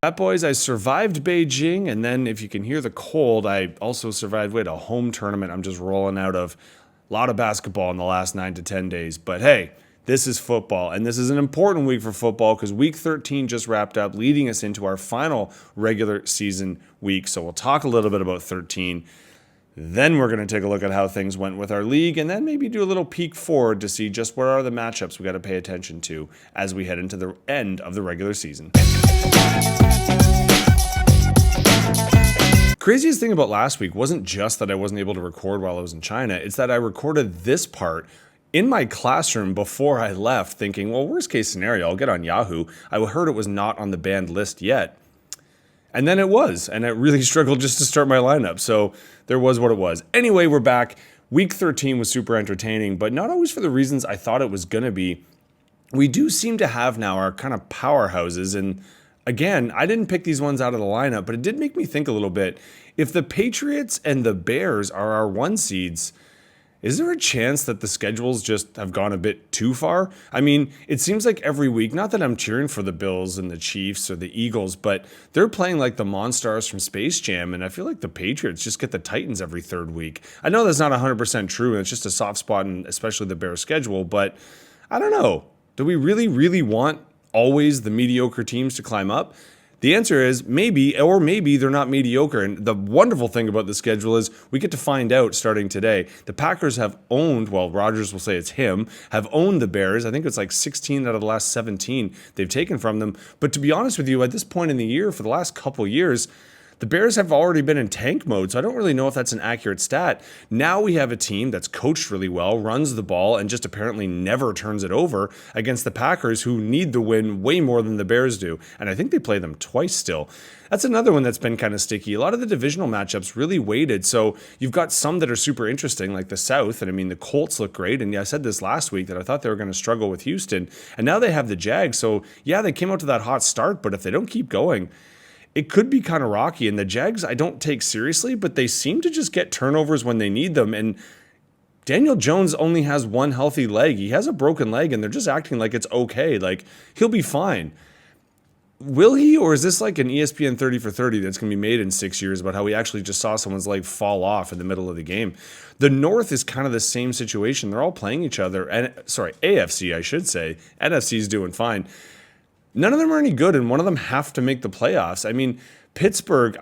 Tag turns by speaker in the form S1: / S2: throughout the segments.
S1: That, boys, I survived Beijing, and then if you can hear the cold, I also survived a home tournament I'm just rolling out of. A lot of basketball in the last 9 to 10 days. But hey, this is football, and this is an important week for football because week 13 just wrapped up, leading us into our final regular season week. So we'll talk a little bit about 13. Then we're going to take a look at how things went with our league, and then maybe do a little peek forward to see just where are the matchups we got to pay attention to as we head into the end of the regular season. Craziest thing about last week wasn't just that I wasn't able to record while I was in China. It's that I recorded this part in my classroom before I left, thinking, well, worst case scenario, I'll get on Yahoo. I heard it was not on the banned list yet. And then it was, and I really struggled just to start my lineup. So there was what it was. Anyway, we're back. Week 13 was super entertaining, but not always for the reasons I thought it was going to be. We do seem to have now our kind of powerhouses, and again, I didn't pick these ones out of the lineup, but it did make me think a little bit. If the Patriots and the Bears are our 1 seeds, is there a chance that the schedules just have gone a bit too far? I mean, it seems like every week, not that I'm cheering for the Bills and the Chiefs or the Eagles, but they're playing like the Monstars from Space Jam, and I feel like the Patriots just get the Titans every third week. I know that's not 100% true, and it's just a soft spot in especially the Bears schedule, but I don't know. Do we really, really want always the mediocre teams to climb up? The answer is maybe, or maybe they're not mediocre. And the wonderful thing about the schedule is we get to find out starting today. The Packers have owned, well, Rodgers will say it's him, have owned the Bears. I think it's like 16 out of the last 17 they've taken from them. But to be honest with you, at this point in the year, for the last couple years, the Bears have already been in tank mode, so I don't really know if that's an accurate stat. Now we have a team that's coached really well, runs the ball, and just apparently never turns it over against the Packers, who need the win way more than the Bears do. And I think they play them twice still. That's another one that's been kind of sticky. A lot of the divisional matchups really weighted, so you've got some that are super interesting, like the South, and I mean, the Colts look great, and yeah, I said this last week that I thought they were going to struggle with Houston, and now they have the Jags, so yeah, they came out to that hot start, but if they don't keep going, it could be kind of rocky. And the Jags I don't take seriously, but they seem to just get turnovers when they need them. And Daniel Jones only has one healthy leg. He has a broken leg, and they're just acting like it's okay. Like, he'll be fine. Will he, or is this like an ESPN 30 for 30 that's going to be made in 6 years about how we actually just saw someone's leg fall off in the middle of the game? The North is kind of the same situation. They're all playing each other. And AFC, I should say. NFC's doing fine. None of them are any good, and one of them have to make the playoffs. I mean, Pittsburgh,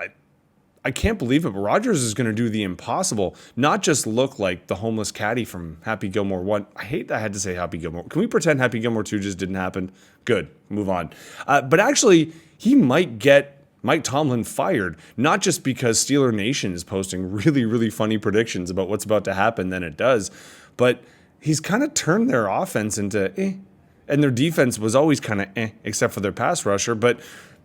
S1: I can't believe it, but Rodgers is going to do the impossible, not just look like the homeless caddy from Happy Gilmore 1. I hate that I had to say Happy Gilmore. Can we pretend Happy Gilmore 2 just didn't happen? Good, move on. But actually, he might get Mike Tomlin fired, not just because Steeler Nation is posting really, really funny predictions about what's about to happen than it does, but he's kind of turned their offense into and their defense was always kind of except for their pass rusher. But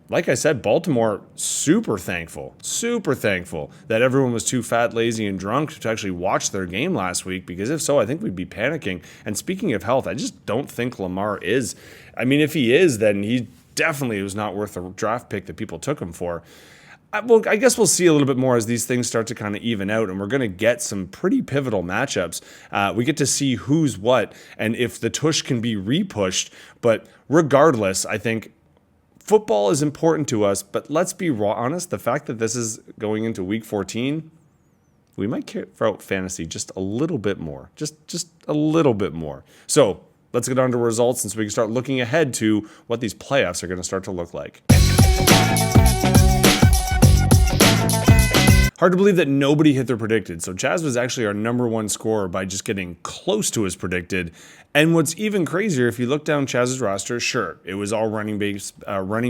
S1: like I said, Baltimore, super thankful that everyone was too fat, lazy, and drunk to actually watch their game last week, because if so, I think we'd be panicking. And speaking of health, I just don't think Lamar is. I mean, if he is, then he definitely was not worth the draft pick that people took him for. Well, I guess we'll see a little bit more as these things start to kind of even out, and we're going to get some pretty pivotal matchups. We get to see who's what and if the tush can be repushed. But regardless, I think football is important to us. But let's be honest, the fact that this is going into week 14, we might care about fantasy just a little bit more, just a little bit more. So let's get on to results, and so we can start looking ahead to what these playoffs are going to start to look like. Hard to believe that nobody hit their predicted. So Chaz was actually our number 1 scorer by just getting close to his predicted. And what's even crazier, if you look down Chaz's roster, sure, it was all running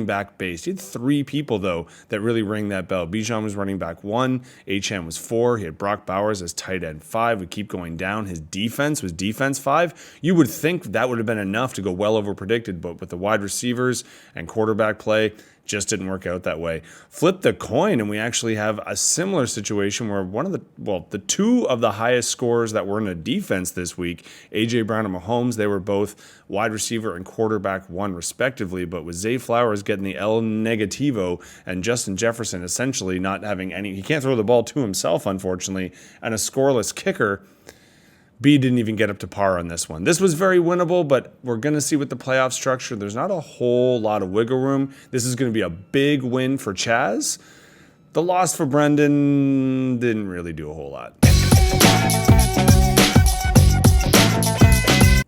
S1: back based. He had 3 people, though, that really rang that bell. Bijan was running back 1. HM was 4. He had Brock Bowers as tight end 5. We keep going down. His defense was defense 5. You would think that would have been enough to go well over predicted, but with the wide receivers and quarterback play, just didn't work out that way. Flip the coin, and we actually have a similar situation where the 2 of the highest scorers that were in a defense this week, A.J. Brown and Mahomes, they were both wide receiver and quarterback 1 respectively, but with Zay Flowers getting the El Negativo and Justin Jefferson essentially not having he can't throw the ball to himself, unfortunately, and a scoreless kicker, B didn't even get up to par on this one. This was very winnable, but we're going to see with the playoff structure, there's not a whole lot of wiggle room. This is going to be a big win for Chaz. The loss for Brendan didn't really do a whole lot.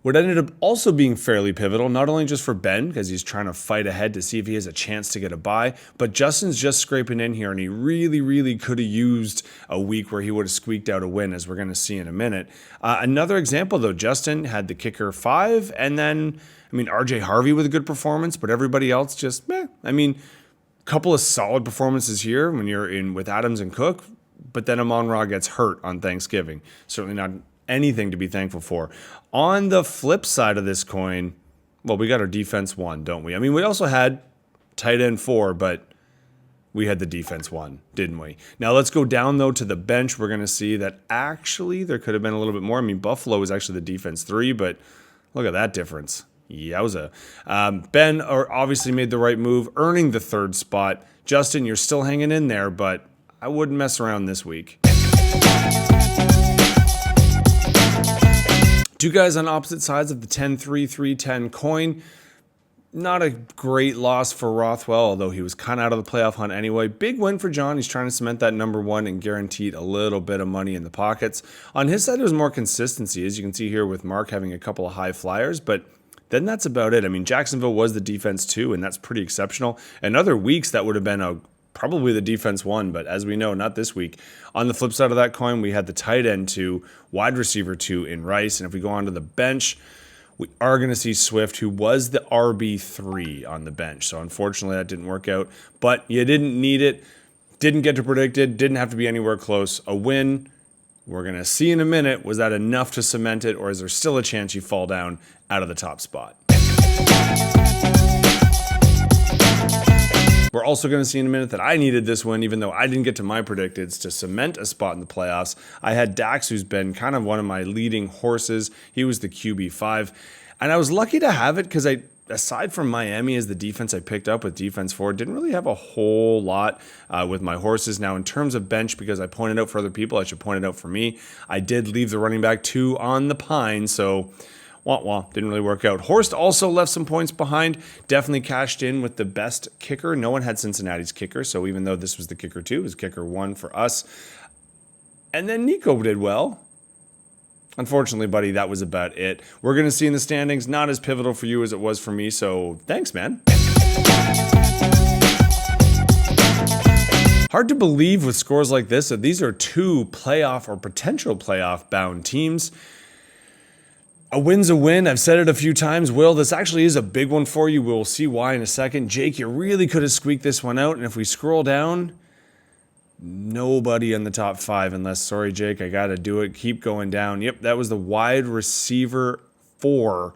S1: What ended up also being fairly pivotal, not only just for Ben, because he's trying to fight ahead to see if he has a chance to get a bye, but Justin's just scraping in here, and he really could have used a week where he would have squeaked out a win, as we're going to see in a minute. Another example, though, Justin had the kicker 5, and then, RJ Harvey with a good performance, but everybody else just, meh. A couple of solid performances here when you're in with Adams and Cook, but then Amon-Ra gets hurt on Thanksgiving. Certainly not anything to be thankful for. On the flip side of this coin, well, we got our defense 1, don't we? We also had tight end 4, but we had the defense 1, didn't we? Now let's go down, though, to the bench. We're going to see that actually there could have been a little bit more. Buffalo was actually the defense 3, but look at that difference. Yowza. Ben obviously made the right move, earning the 3rd spot. Justin, you're still hanging in there, but I wouldn't mess around this week. Two guys on opposite sides of the 10-3, 3-10 coin. Not a great loss for Rothwell, although he was kind of out of the playoff hunt anyway. Big win for John. He's trying to cement that number 1 and guaranteed a little bit of money in the pockets. On his side, it was more consistency, as you can see here with Mark having a couple of high flyers, but then that's about it. Jacksonville was the defense 2, and that's pretty exceptional. In other weeks, that would have been probably the defense 1, but as we know, not this week. On the flip side of that coin, we had the tight end 2, wide receiver 2 in Rice. And if we go on to the bench, we are going to see Swift, who was the RB3 on the bench. So unfortunately, that didn't work out. But you didn't need it, didn't get to predict it, didn't have to be anywhere close. A win. We're going to see in a minute, was that enough to cement it, or is there still a chance you fall down out of the top spot? We're also going to see in a minute that I needed this win, even though I didn't get to my predicteds, to cement a spot in the playoffs. I had Dax, who's been kind of one of my leading horses. He was the QB5. And I was lucky to have it because aside from Miami as the defense I picked up with defense 4, didn't really have a whole lot with my horses. Now, in terms of bench, because I pointed out for other people, I should point it out for me. I did leave the running back 2 on the pine, so didn't really work out. Horst also left some points behind. Definitely cashed in with the best kicker. No one had Cincinnati's kicker, so even though this was the kicker 2, it was kicker 1 for us. And then Nico did well. Unfortunately, buddy, that was about it. We're going to see in the standings, not as pivotal for you as it was for me, so thanks, man. Hard to believe with scores like this that these are 2 playoff or potential playoff bound teams. A win's a win. I've said it a few times. Will, this actually is a big one for you. We'll see why in a second. Jake, you really could have squeaked this one out. And if we scroll down, nobody in the top 5 unless, sorry, Jake, I got to do it. Keep going down. Yep, that was the wide receiver 4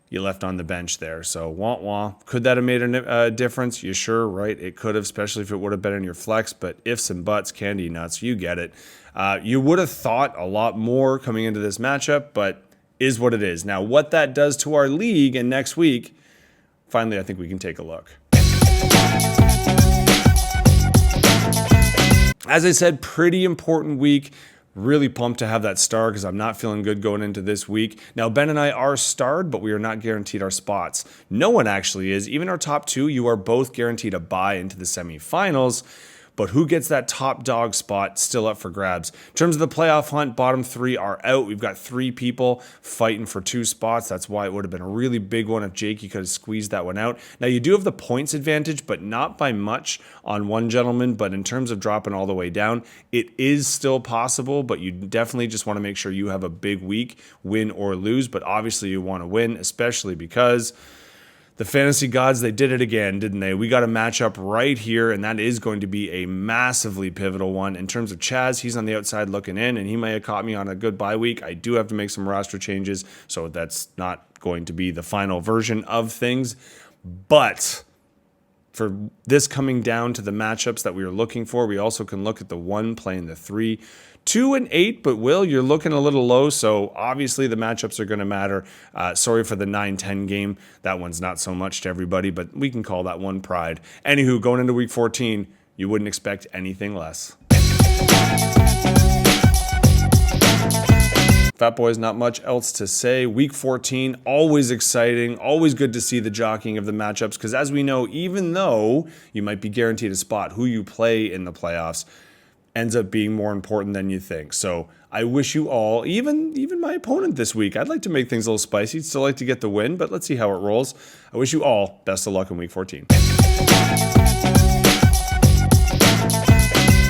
S1: you left on the bench there. So, could that have made a difference? You sure, right? It could have, especially if it would have been in your flex. But ifs and buts, candy nuts, you get it. You would have thought a lot more coming into this matchup, but is what it is. Now, what that does to our league and next week, finally, I think we can take a look. As I said, pretty important week. Really pumped to have that star because I'm not feeling good going into this week. Now, Ben and I are starred, but we are not guaranteed our spots. No one actually is. Even our top 2, you are both guaranteed a bye into the semifinals. But who gets that top dog spot still up for grabs? In terms of the playoff hunt, bottom 3 are out. We've got 3 people fighting for 2 spots. That's why it would have been a really big one if Jake, you could have squeezed that one out. Now, you do have the points advantage, but not by much on one gentleman. But in terms of dropping all the way down, it is still possible, but you definitely just want to make sure you have a big week, win or lose. But obviously you want to win, especially because the fantasy gods, they did it again, didn't they? We got a matchup right here, and that is going to be a massively pivotal one. In terms of Chaz, he's on the outside looking in, and he may have caught me on a good bye week. I do have to make some roster changes, so that's not going to be the final version of things. But for this coming down to the matchups that we are looking for, we also can look at the 1 playing the 3. 2 and 8, but Will, you're looking a little low, so obviously the matchups are going to matter. Sorry for the 9-10 game. That one's not so much to everybody, but we can call that one pride. Anywho, going into week 14, you wouldn't expect anything less. If Fat Boys, not much else to say. Week 14, always exciting, always good to see the jockeying of the matchups, because as we know, even though you might be guaranteed a spot, who you play in the playoffs ends up being more important than you think. So I wish you all, even my opponent this week, I'd like to make things a little spicy. Still like to get the win, but let's see how it rolls. I wish you all best of luck in week 14.